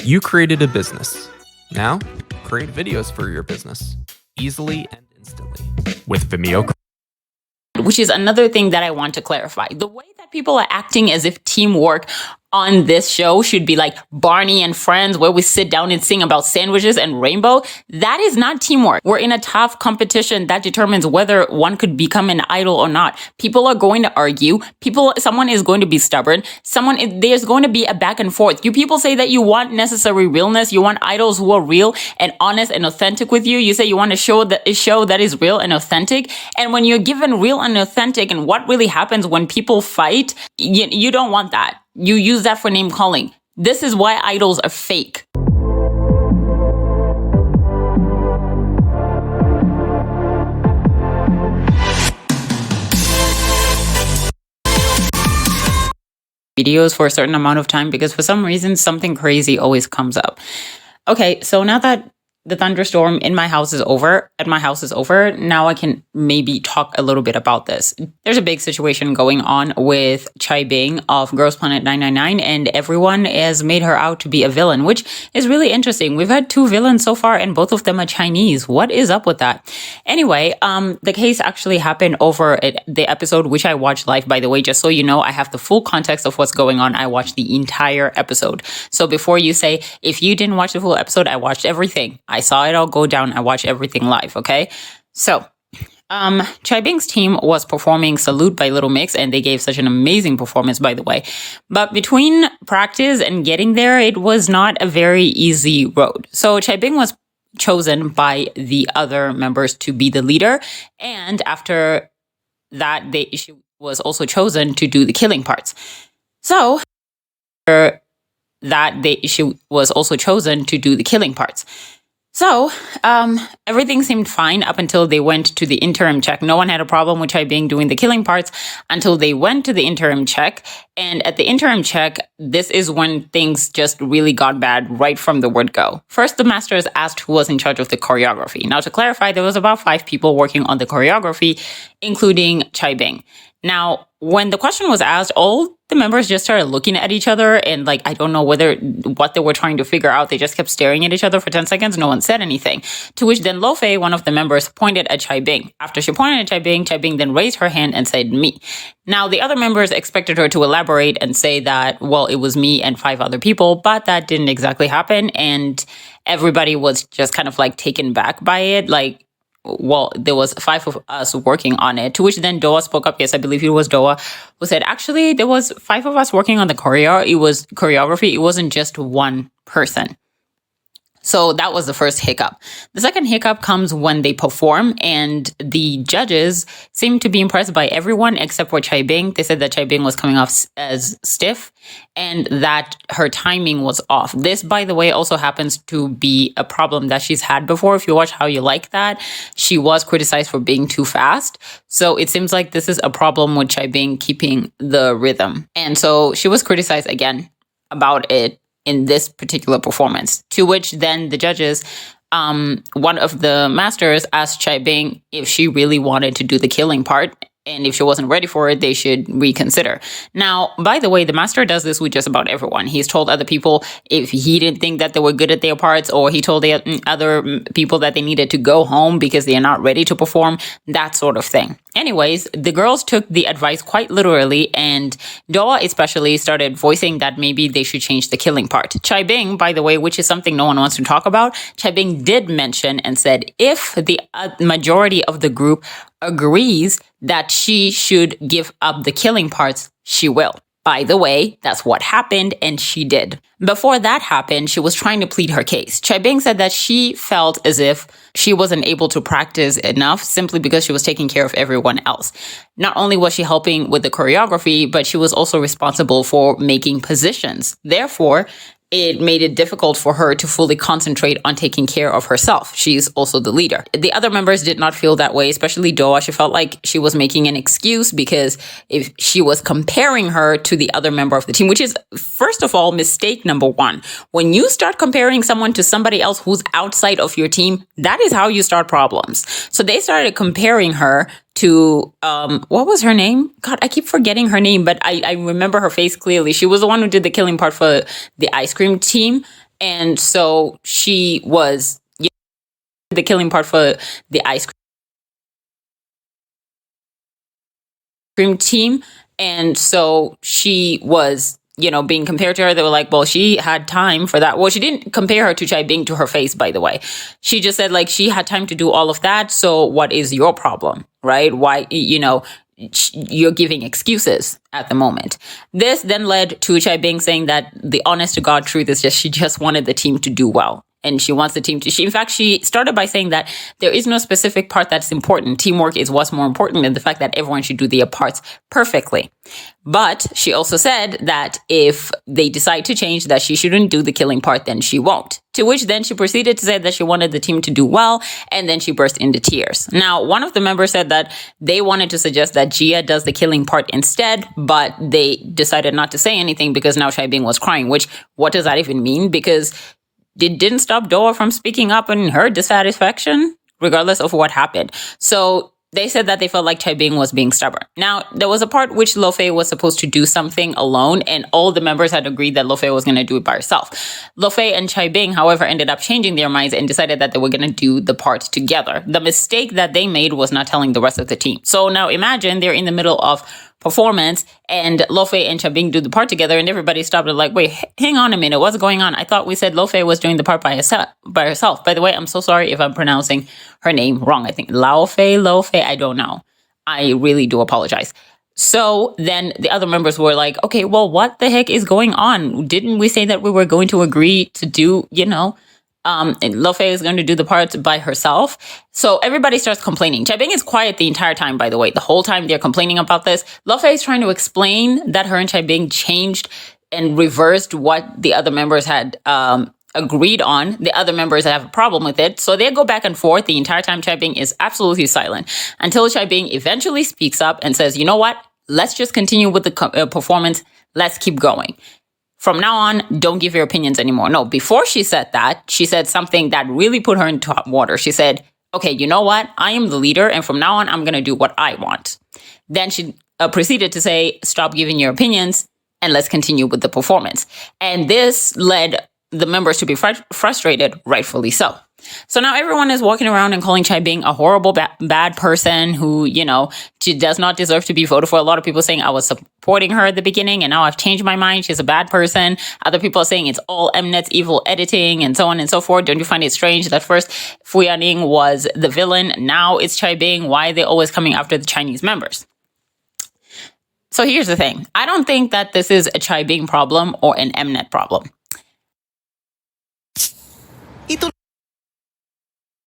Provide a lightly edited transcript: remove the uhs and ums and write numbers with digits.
You created a business. Now, create videos for your business easily and instantly with Vimeo. Which is another thing that I want to clarify. The way that people are acting as if teamwork on this show should be like Barney and Friends, where we sit down and sing about sandwiches and rainbow. That is not teamwork. We're in a tough competition that determines whether one could become an idol or not. People are going to argue. Someone is going to be stubborn. There's going to be a back and forth. You people say that you want necessary realness. You want idols who are real and honest and authentic with you. You say you want a show that is real and authentic. And when you're given real and authentic and what really happens when people fight, you don't want that. You use that for name calling. This is why idols are fake. Videos for a certain amount of time because for some reason something crazy always comes up. Okay, so now that the thunderstorm at my house is over, now I can maybe talk a little bit about this. There's a big situation going on with Chai Bing of Girls Planet 999, and everyone has made her out to be a villain, which is really interesting. We've had 2 villains so far, and both of them are Chinese. What is up with that? Anyway, the case actually happened over at the episode, which I watched live, by the way, just so you know, I have the full context of what's going on. I watched the entire episode. So before you say, if you didn't watch the full episode, I watched everything. I saw it all go down. I watched everything live, okay? So, Chai Bing's team was performing Salute by Little Mix, and they gave such an amazing performance, by the way. But between practice and getting there, it was not a very easy road. So Chai Bing was chosen by the other members to be the leader, and after that, she was also chosen to do the killing parts. So, she was also chosen to do the killing parts. So, everything seemed fine up until they went to the interim check. No one had a problem with Chai Bing doing the killing parts until they went to the interim check. And at the interim check, this is when things just really got bad right from the word go. First, the masters asked who was in charge of the choreography. Now, to clarify, there was about 5 people working on the choreography, including Chai Bing. Now, when the question was asked, all the members just started looking at each other and I don't know what they were trying to figure out. They just kept staring at each other for 10 seconds. No one said anything. To which then Lo Fei, one of the members, pointed at Chai Bing. After she pointed at Chai Bing then raised her hand and said, me. Now, the other members expected her to elaborate and say that, well, it was me and 5 other people, but that didn't exactly happen. And everybody was just kind of taken back by it. Well, there was 5 of us working on it, to which then Doa spoke up. Yes, I believe it was Doa who said, actually, there was 5 of us working on the choreography. It wasn't just one person. So that was the first hiccup. The second hiccup comes when they perform, and the judges seem to be impressed by everyone except for Chai Bing. They said that Chai Bing was coming off as stiff and that her timing was off. This, by the way, also happens to be a problem that she's had before. If you watch How You Like That, she was criticized for being too fast. So it seems like this is a problem with Chai Bing keeping the rhythm. And so she was criticized again about it in this particular performance, to which then the judges, one of the masters asked Chai Bing if she really wanted to do the killing part, and if she wasn't ready for it, they should reconsider. Now, by the way, the master does this with just about everyone. He's told other people if he didn't think that they were good at their parts, or he told the other people that they needed to go home because they are not ready to perform, that sort of thing. Anyways, the girls took the advice quite literally, and Doa especially started voicing that maybe they should change the killing part. Chai Bing, by the way, which is something no one wants to talk about, Chai Bing did mention and said if the majority of the group agrees that she should give up the killing parts, she will. By the way, that's what happened, and she did. Before that happened, she was trying to plead her case. Chai Bing said that she felt as if she wasn't able to practice enough simply because she was taking care of everyone else. Not only was she helping with the choreography, but she was also responsible for making positions. Therefore, it made it difficult for her to fully concentrate on taking care of herself. She's also the leader. The other members did not feel that way, especially Doa. She felt like she was making an excuse because if she was comparing her to the other member of the team, which is, first of all, mistake number 1. When you start comparing someone to somebody else who's outside of your team, that is how you start problems. So they started comparing her to, what was her name? God, I keep forgetting her name, but I remember her face clearly. She was the one who did the killing part for the ice cream team. And so she was the killing part for the ice cream team. And so she was, being compared to her. They were like, well, she had time for that. Well, she didn't compare her to Chai Bing to her face, by the way. She just said, like, she had time to do all of that. So what is your problem, right? Why, you're giving excuses at the moment. This then led to Chai Bing saying that the honest to God truth is just she just wanted the team to do well. And she wants the team to, she started by saying that there is no specific part that's important. Teamwork is what's more important than the fact that everyone should do their parts perfectly. But she also said that if they decide to change, that she shouldn't do the killing part, then she won't. To which then she proceeded to say that she wanted the team to do well, and then she burst into tears. Now, one of the members said that they wanted to suggest that Gia does the killing part instead, but they decided not to say anything because now Chai Bing was crying, which, what does that even mean? Because it didn't stop Doa from speaking up in her dissatisfaction, regardless of what happened. So they said that they felt like Chai Bing was being stubborn. Now, there was a part which Lo Fei was supposed to do something alone, and all the members had agreed that Lo Fei was going to do it by herself. Lo Fei and Chai Bing, however, ended up changing their minds and decided that they were going to do the part together. The mistake that they made was not telling the rest of the team. So now imagine they're in the middle of performance and Lo Fei and Chai Bing do the part together, and everybody stopped and like, wait, hang on a minute, what's going on? I thought we said Lo Fei was doing the part by herself. By the way, I'm so sorry if I'm pronouncing her name wrong. I think Lo Fei, I don't know. I really do apologize. So then the other members were like, okay, well, what the heck is going on? Didn't we say that we were going to agree to do, Lo Fei is going to do the parts by herself. So everybody starts complaining. Chai Bing is quiet the entire time, by the way. The whole time they're complaining about this. Lo Fei is trying to explain that her and Chai Bing changed and reversed what the other members had agreed on. The other members have a problem with it. So they go back and forth the entire time. Chai Bing is absolutely silent until Chai Bing eventually speaks up and says, you know what? Let's just continue with the performance. Let's keep going. From now on, don't give your opinions anymore. No, before she said that, she said something that really put her into hot water. She said, okay, you know what? I am the leader, and from now on, I'm going to do what I want. Then she proceeded to say, stop giving your opinions, and let's continue with the performance. And this led the members to be frustrated, rightfully so. So now everyone is walking around and calling Chai Bing a horrible, bad person who, she does not deserve to be voted for. A lot of people saying I was supporting her at the beginning and now I've changed my mind. She's a bad person. Other people are saying it's all Mnet's evil editing and so on and so forth. Don't you find it strange that first Fu Yaning was the villain? Now it's Chai Bing. Why are they always coming after the Chinese members? So here's the thing. I don't think that this is a Chai Bing problem or an Mnet problem.